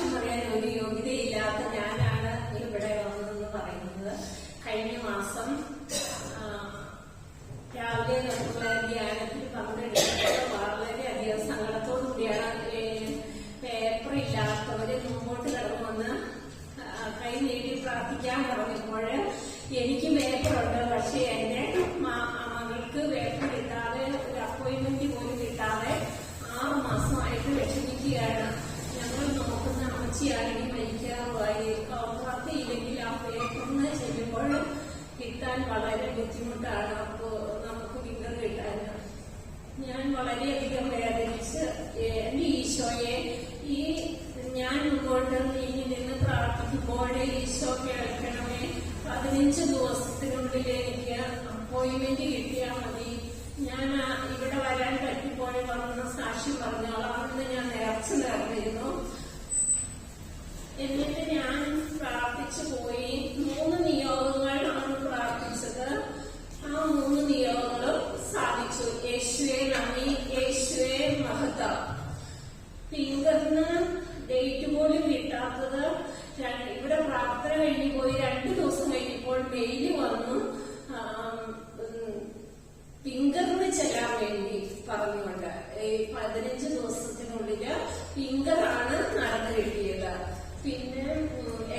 സാക്ഷ്യം പറയാൻ ഒരു യോഗ്യതയില്ലാത്ത ഞാനാണ് ഇവിടെ വന്നതെന്ന് പറയുന്നത്. കഴിഞ്ഞ മാസം രാവിലെ നമുക്കുള്ള ധ്യാനത്തിൽ പങ്കെടുക്കുന്നത് വളരെയധികം സങ്കടത്തോടു കൂടിയാണ്. പേപ്പർ ഇല്ലാത്തവര് മുമ്പോട്ട് കടന്നു വന്ന് കൈ നീട്ടി പ്രാർത്ഥിക്കാൻ പറഞ്ഞപ്പോൾ എനിക്ക് പേപ്പറുണ്ട്, പക്ഷെ എന്റെ മകൾക്ക് പേപ്പർ കിട്ടാതെ ഒരു അപ്പോയിന്റ്മെന്റ് പോലും കിട്ടാതെ 6 മാസമായിട്ട് വിഷമിക്കുകയാണ്. ഞങ്ങൾ നോക്കുന്ന അമ്മച്ചിയാണെങ്കിൽ മരിക്കാറുമായി പ്രാർത്ഥനയില്ലെങ്കിൽ ആ പേപ്പറിന് ചെല്ലുമ്പോൾ കിട്ടാൻ വളരെ ബുദ്ധിമുട്ടാണ്. അപ്പോ നമുക്ക് ഫിംഗർ കിട്ടാൻ ഞാൻ വളരെയധികം വേദനിച്ച് എന്റെ ഈശോയെ ഈ ഞാൻ മുമ്പോട്ട് നീങ്ങി നിന്ന് പ്രാർത്ഥിക്കുമ്പോൾ ഈശോ കേൾക്കണമേ. 15 ദിവസത്തിനുള്ളിൽ എനിക്ക് അപ്പോയിന്റ്മെന്റ് കിട്ടിയാൽ മതി. ഞാൻ ഇവിടെ വരാൻ പറ്റിപ്പോൾ വന്ന സാക്ഷ്യം പറഞ്ഞോളാമെന്ന് ഞാൻ നേർച്ച നേർന്നിരുന്നു. എന്നിട്ട് ഞാൻ പ്രാർത്ഥിച്ചു പോയി. 3 നിയോഗങ്ങളാണ് പ്രാർത്ഥിച്ചത്. ആ 3 നിയോഗങ്ങളും സാധിച്ചു. യേശുവേ നന്ദി, യേശുവേ മഹത്വം. ഫിംഗറിന് ഡേറ്റ് പോലും കിട്ടാത്തത് ഇവിടെ പ്രാർത്ഥന കഴിഞ്ഞു പോയി 2 ദിവസം കഴിഞ്ഞപ്പോൾ മെയില് വന്നു ഫിംഗറിന് ചെല്ലാൻ വേണ്ടി പറഞ്ഞുകൊണ്ട്. 15 ദിവസത്തിനുള്ളില് ഫിംഗറാണ് നടന്നു കിട്ടിയത്. പിന്നെ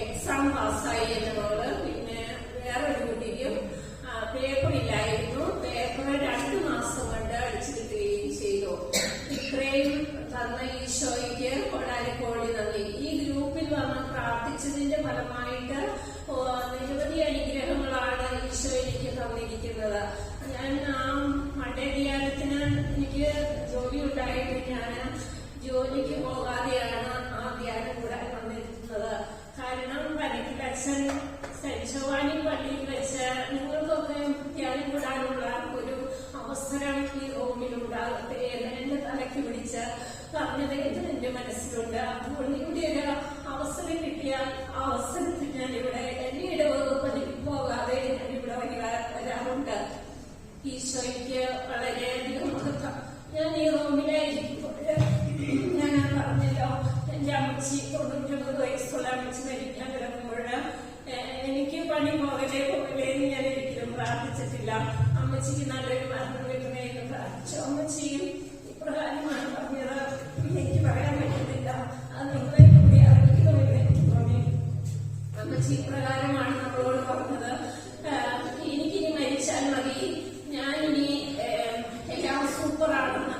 എക്സാം പാസ്സായി എന്നോട്. പിന്നെ വേറൊരു കുട്ടിക്കും പേപ്പർ ഇല്ലായിരുന്നു. പേപ്പർ 2 മാസം കൊണ്ട് അടിച്ചു കിട്ടുകയും ചെയ്തു. ഇത്രയും തന്ന ഈശോയ്ക്ക് കോടാലിക്കോടി നന്ദി. ഈ ഗ്രൂപ്പിൽ വന്ന് പ്രാർത്ഥിച്ചതിന്റെ ഫലമായിട്ട് നിരവധി അനുഗ്രഹങ്ങളാണ് ഈശോ എനിക്ക് തന്നിരിക്കുന്നത്. ഞാൻ മണ്ടേ ധ്യാനത്തിന് എനിക്ക് ജോലി ഉണ്ടായിട്ട് ഞാൻ ജോലിക്ക് പോകാതെയാണ് ആ ധ്യാനം കൂടാൻ വന്നിരുന്നത്. കാരണം പനക്കിലച്ഛൻ സെൻചോവാനി പള്ളിയിൽ വെച്ച് നിങ്ങൾക്കൊക്കെ ധ്യാനം കൂടാനുള്ള ഒരു അവസരം ഈ റൂമിലുണ്ടാകട്ടെ എന്ന് എന്റെ തലയ്ക്ക് പിടിച്ച് പറഞ്ഞത് എന്റെ മനസ്സിലുണ്ട്. അപ്പോൾ ഇവിടെ ഒരു അവസരം കിട്ടിയാൽ ആ അവസരത്തിൽ ഞാൻ ഇവിടെ എന്റെ ഇടവകുപ്പതിൽ പോകാതെ ഞാൻ ഇവിടെ വരാറുണ്ട്. ഈശോയ്ക്ക് വളരെയധികം മഹത്വം. ഞാൻ ഈ റൂമിലായിരിക്കുമ്പോൾ ഞാൻ പറഞ്ഞല്ലോ, എന്റെ അമ്മച്ചി 99 വയസ്സുള്ള അമ്മച്ചി മരിക്കാൻ കിടക്കുമ്പോൾ എനിക്ക് പണി പോകലേന്ന് ഞാൻ ഒരിക്കലും പ്രാർത്ഥിച്ചിട്ടില്ല. അമ്മച്ചിക്ക് നല്ലൊരു മരണം കിട്ടണേന്ന് പ്രാർത്ഥിച്ചു. അമ്മച്ചിയും ഇപ്രകാരമാണ് പറഞ്ഞത്. എനിക്ക് പറയാൻ പറ്റുന്നില്ല, അത് നിങ്ങളെ കൂടി അറിയിക്കണമെന്ന് എനിക്ക് തോന്നി. അമ്മച്ചി ഇപ്രകാരമാണ് നമ്മളോട് പറഞ്ഞത്, എനിക്കിനി മരിച്ചാൽ മതി, ഞാനിനി എല്ലാം സൂപ്പറാണെന്ന്.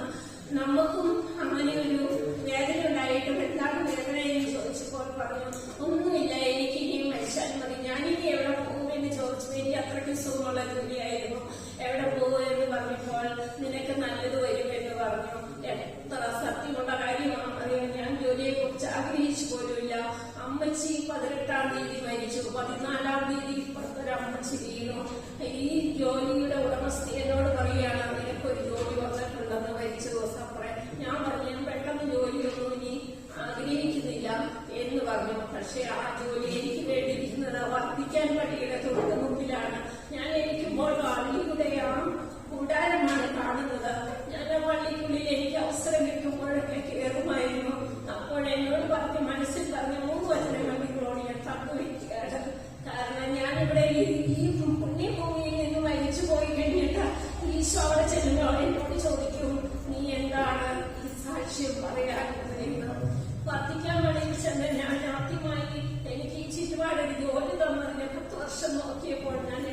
നമുക്കും അങ്ങനെ ഒരു വേദന ഉണ്ടായിട്ടും എന്താണ് വേദന എന്ന് ചോദിച്ചപ്പോൾ പറഞ്ഞു, ഒന്നുമില്ല, എനിക്കിനിയും മരിച്ചാൽ മതി, ഞാനിനി എവിടെ പോകുമെന്ന് ചോദിച്ചു. എനിക്ക് അത്രയ്ക്ക് സുഖമുള്ള ജോലിയായിരുന്നു. എവിടെ പോകുമെന്ന് പറഞ്ഞപ്പോൾ നിനക്ക് നല്ലത് വരുമെന്ന് പറഞ്ഞു. എത്ര സത്യമുള്ള കാര്യമാണ് അറിയാം. ഞാൻ ജോലിയെ കുറിച്ച് ആഗ്രഹിച്ചു പോലുമില്ല. അമ്മച്ചി 18-ാം തീയതി മരിച്ചു. 14-ാം തീയതി ഇപ്പുറത്തൊരു അമ്മച്ചി വീണു. ഈ ജോലിയുടെ ഉടമസ്ഥ എന്നോട് പറയുകയാണ്, നിനക്കൊരു ജോലി വന്നിട്ടുണ്ടെന്ന് മരിച്ച ദിവസം പറയാം. ഞാൻ പറഞ്ഞു, പെട്ടെന്ന് ജോലിയൊന്നും ഇനി ആഗ്രഹിക്കുന്നില്ല എന്ന് പറഞ്ഞു. പക്ഷെ ആ ജോലി എനിക്ക് വേണ്ടിയിരിക്കുന്നത് വർദ്ധിക്കാൻ പള്ളിയുടെ തൊട്ട് മുമ്പിലാണ്. ഞാൻ ഇരിക്കുമ്പോൾ പള്ളിയുടെ ആ കൂടാരമാണ് കാണുന്നത്. ഞാൻ ആ പള്ളിക്കുള്ളിൽ എനിക്ക് അവസരം കിട്ടുമ്പോഴൊക്കെ കയറുമായിരുന്നു. അപ്പോൾ എന്നോട് പറഞ്ഞ് മനസ്സിൽ പറഞ്ഞ 3 വചനങ്ങൾ നിങ്ങളോട് ഞാൻ പങ്കുവയ്ക്കുകയാണ്. കാരണം ഞാനിവിടെ ഈ പുണ്യഭൂമിയിൽ നിന്ന് മരിച്ചു പോയി കഴിഞ്ഞിട്ട് ഈശോ അവിടെ ചെല്ലുമ്പോൾ എന്നോട് ചോദിക്കും, നീ എന്താണ് ഈ സാക്ഷ്യം പറയാനുള്ളത്? വർദ്ധിക്കാൻ വേണ്ടി ചെന്ന് ഞാൻ ആദ്യമായി എനിക്ക് ഈ ചുറ്റുപാടൊരു ജോലി തന്നതിന് 10 വർഷം നോക്കിയപ്പോൾ ഞാൻ